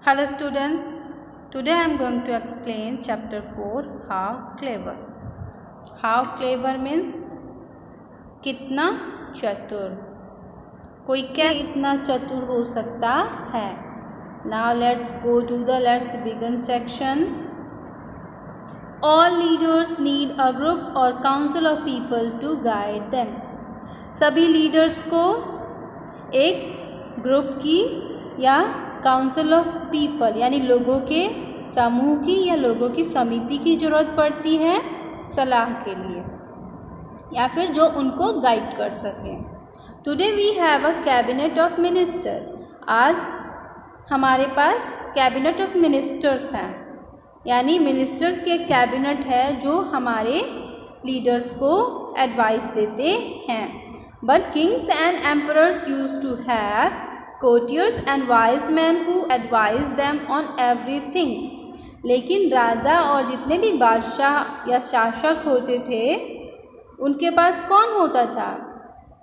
Hello students, today I am going to explain chapter 4 How Clever. How clever means कितना चतुर, कोई क्या इतना चतुर हो सकता है. Now let's begin section. All leaders need a group or council of people to guide them. सभी लीडर्स को एक ग्रुप की या काउंसिल ऑफ पीपल यानी लोगों के समूह की या लोगों की समिति की ज़रूरत पड़ती है सलाह के लिए या फिर जो उनको गाइड कर सकें. Today we have a cabinet of minister. आज हमारे पास कैबिनेट ऑफ मिनिस्टर्स हैं यानी मिनिस्टर्स के कैबिनेट है जो हमारे लीडर्स को एडवाइस देते हैं. But kings and emperors used to have courtiers and wise men who advised them on everything. लेकिन राजा और जितने भी बादशाह या शासक होते थे उनके पास कौन होता था?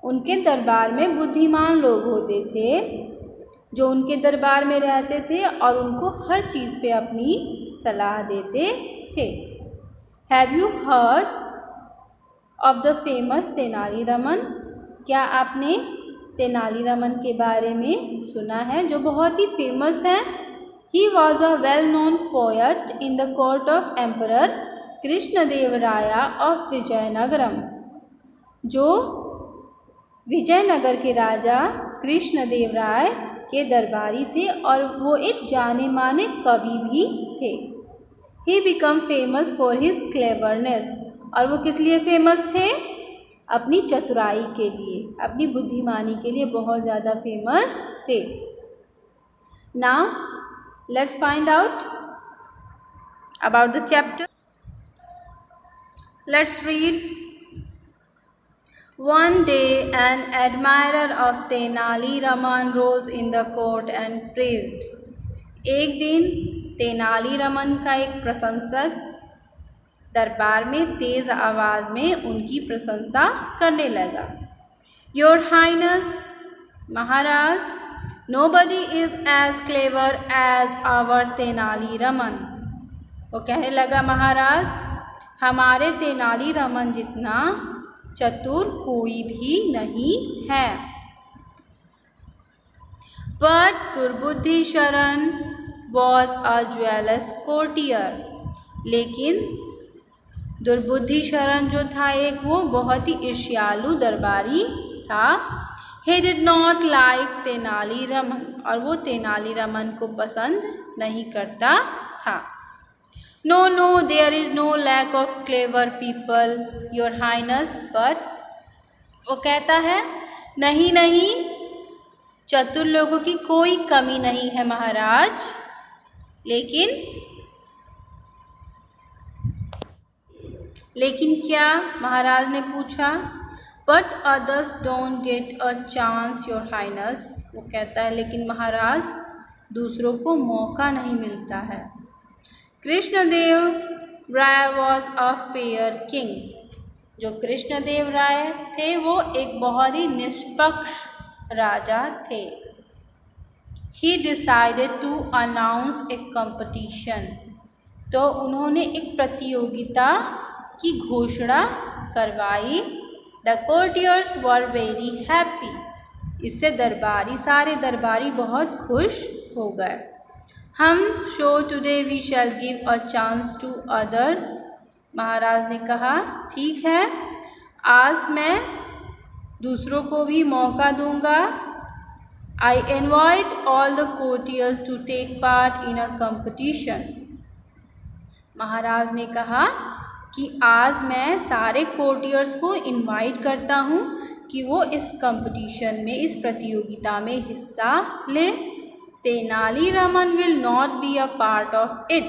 उनके दरबार में बुद्धिमान लोग होते थे जो उनके दरबार में रहते थे और उनको हर चीज़ पे अपनी सलाह देते थे. Have you heard of the famous Tenali Raman? क्या आपने तेनालीरामन के बारे में सुना है जो बहुत ही फेमस है? He was a well known poet in the court of emperor Krishnadevaraya of Vijayanagaram. जो विजयनगर के राजा कृष्णदेवराय के दरबारी थे और वो एक जाने माने कवि भी थे. He become famous for his cleverness. और वो किस लिए फेमस थे? अपनी चतुराई के लिए, अपनी बुद्धिमानी के लिए बहुत ज़्यादा फेमस थे. Now let's find out about the chapter. Let's read. One day an admirer of Tenali Raman rose in the court and praised. एक दिन तेनाली रमन का एक प्रशंसक दरबार में तेज़ आवाज़ में उनकी प्रशंसा करने लगा. योर हाइनेस, महाराज, nobody is as clever as our Tenali Raman. वो कहने लगा, महाराज, हमारे तेनाली रमन जितना चतुर कोई भी नहीं है. बट दुर्बुद्धि शरण वॉज अ ज्वेलस कोर्टियर. लेकिन दुर्बुद्धि शरण जो था एक वो बहुत ही ईर्ष्यालु दरबारी था. He did not like Tenali Raman. और वो तेनाली रमन को पसंद नहीं करता था. No no there is no lack of clever people your highness. But वो कहता है, नहीं नहीं, चतुर लोगों की कोई कमी नहीं है महाराज. लेकिन क्या? महाराज ने पूछा. But others don't get a chance your highness. वो कहता है, लेकिन महाराज दूसरों को मौका नहीं मिलता है. कृष्णदेव राय वॉज अ फेयर किंग. जो कृष्णदेव राय थे वो एक बहुत ही निष्पक्ष राजा थे. He decided to announce a competition. तो उन्होंने एक प्रतियोगिता की घोषणा करवाई. The courtiers were very happy. इससे सारे दरबारी बहुत खुश हो गए. हम शो today we shall give a chance to other. महाराज ने कहा, ठीक है, आज मैं दूसरों को भी मौका दूंगा. I invite all the courtiers to take part in a competition. महाराज ने कहा कि आज मैं सारे कोर्टियर्स को इनवाइट करता हूँ कि वो इस कंपटीशन में, इस प्रतियोगिता में हिस्सा ले. Tenali Raman will not be a part of it.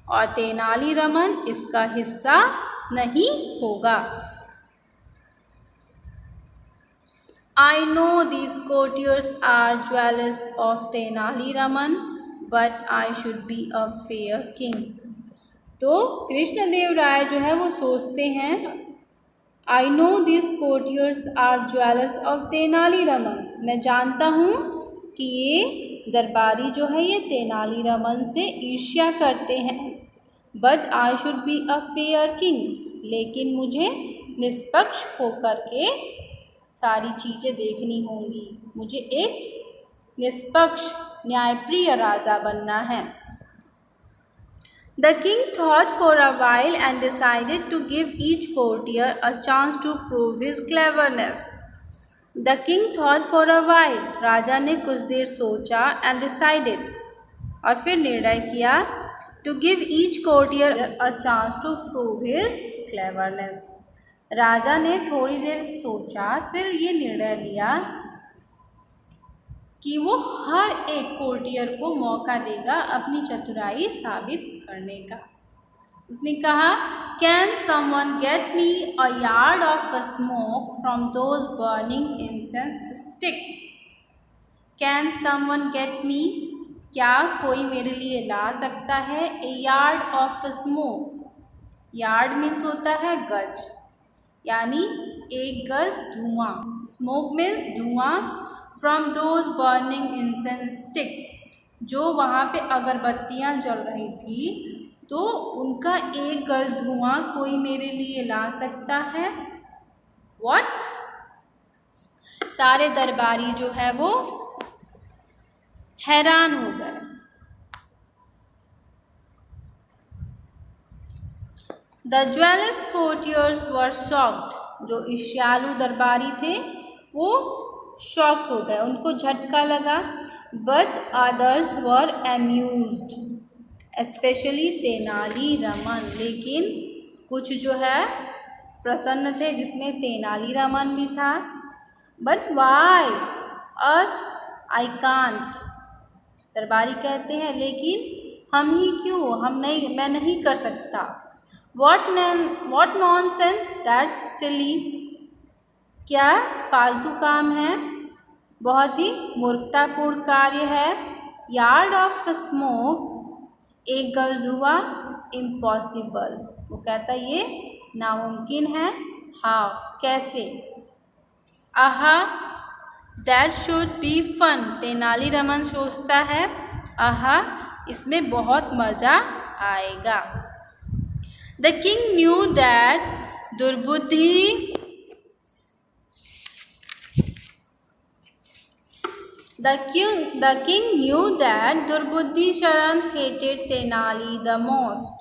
और तेनाली रमन इसका हिस्सा नहीं होगा. I know these courtiers are jewels of Tenali Raman but I should be a fair king. तो कृष्णदेव राय जो है वो सोचते हैं, I know this courtiers are jewels of Tenali Raman. मैं जानता हूँ कि ये दरबारी जो है ये तेनालीरामन से ईर्ष्या करते हैं। But I should be a fair king, लेकिन मुझे निष्पक्ष होकर के सारी चीज़ें देखनी होंगी। मुझे एक निष्पक्ष न्यायप्रिय राजा बनना है। The king thought for a while and decided to give each courtier a chance to prove his cleverness. The king thought for a while. राजा ने कुछ देर सोचा and decided, और फिर निर्णय किया, to give each courtier a chance to prove his cleverness. राजा ने थोड़ी देर सोचा, फिर ये निर्णय लिया कि वो हर एक कोर्टियर को मौका देगा अपनी चतुराई साबित करने का। उसने कहा, can someone get me a yard of smoke from those burning incense stick. Can someone get me, क्या कोई मेरे लिए ला सकता है a yard of smoke. Yard means होता है गज, यानी एक गज धुआं। स्मोक मीन्स धुआं। From those burning incense stick, जो वहाँ पे अगरबत्तियाँ जल रही थी तो उनका एक गज धुआं कोई मेरे लिए ला सकता है। व्हाट? सारे दरबारी जो है वो हैरान हो गए। The jewellers courtiers were shocked, जो ईर्ष्यालु दरबारी थे वो शॉक हो गए, उनको झटका लगा। But others were amused, specially Tenali Raman, लेकिन कुछ जो है प्रसन्न थे, जिसमें तेनालीरामन भी था। But why us, I can't, दरबारी कहते हैं लेकिन हम ही क्यों, हम नहीं, मैं नहीं कर सकता। What nonsense, that's silly, क्या फालतू काम है, बहुत ही मूर्खतापूर्ण कार्य है। यार्ड ऑफ स्मोक, एक गज धुआं, इम्पॉसिबल, वो कहता ये नामुमकिन है। हाउ, कैसे। आहा, that should be fun, Tenali Raman सोचता है, आहा इसमें बहुत मज़ा आएगा। The king knew that दुर्बुद्धि, The king knew that दुर्बुद्धिशरण hated Tenali the most.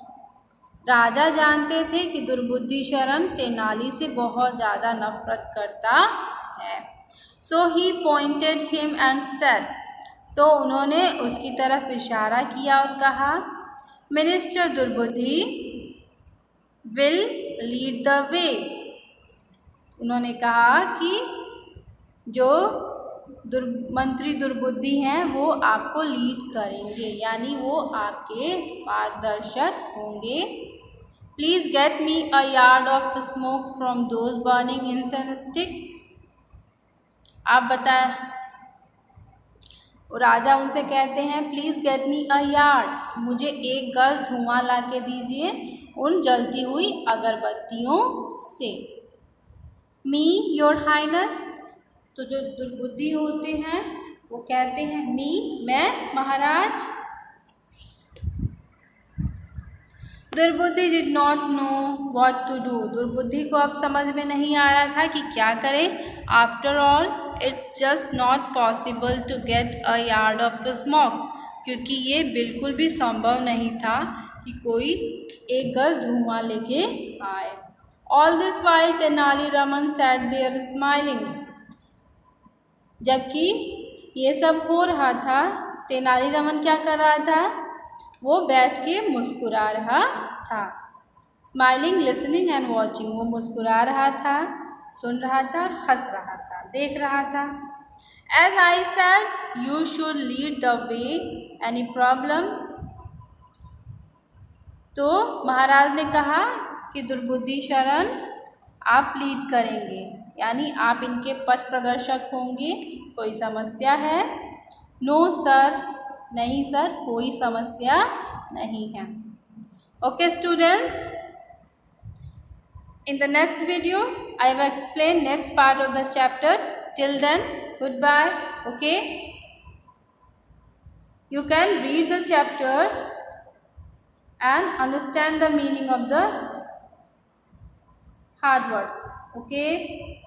राजा जानते थे कि दुर्बुद्धिशरण तेनाली से बहुत ज़्यादा नफरत करता है। So he pointed him and said, तो उन्होंने उसकी तरफ इशारा किया और कहा, minister दुर्बुद्धि will lead the way. उन्होंने कहा कि जो मंत्री दुर्बुद्धि हैं वो आपको लीड करेंगे, यानी वो आपके मार्गदर्शक होंगे। Please get me a yard of smoke from those burning incense stick. आप बताएं, राजा उनसे कहते हैं, please get me a yard, मुझे एक गज धुआं ला के दीजिए उन जलती हुई अगरबत्तियों से। मी योर हाइनेस, तो जो दुर्बुद्धि होते हैं वो कहते हैं मी, मैं महाराज। Durbuddhi did not know what to do, Durbuddhi को अब समझ में नहीं आ रहा था कि क्या करें। After all it's just not possible to get a yard of smoke, क्योंकि ये बिल्कुल भी संभव नहीं था कि कोई एक गज धुआं लेके आए। All this while Tenali Raman sat there smiling, जबकि ये सब हो रहा था तेनालीरामन क्या कर रहा था, वो बैठ के मुस्कुरा रहा था। स्माइलिंग, लिसनिंग एंड वॉचिंग, वो मुस्कुरा रहा था, सुन रहा था और हंस रहा था, देख रहा था। As I said you should lead the way, any problem, तो महाराज ने कहा कि दुर्बुद्धि शरण आप लीड करेंगे, यानी आप इनके पथ प्रदर्शक होंगे। कोई समस्या है? नो सर, नहीं सर, कोई समस्या नहीं है। Okay students, in the next video I will explain next part of the chapter. Till then, goodbye. Okay. You can read the chapter and understand the meaning of the hard words. Okay.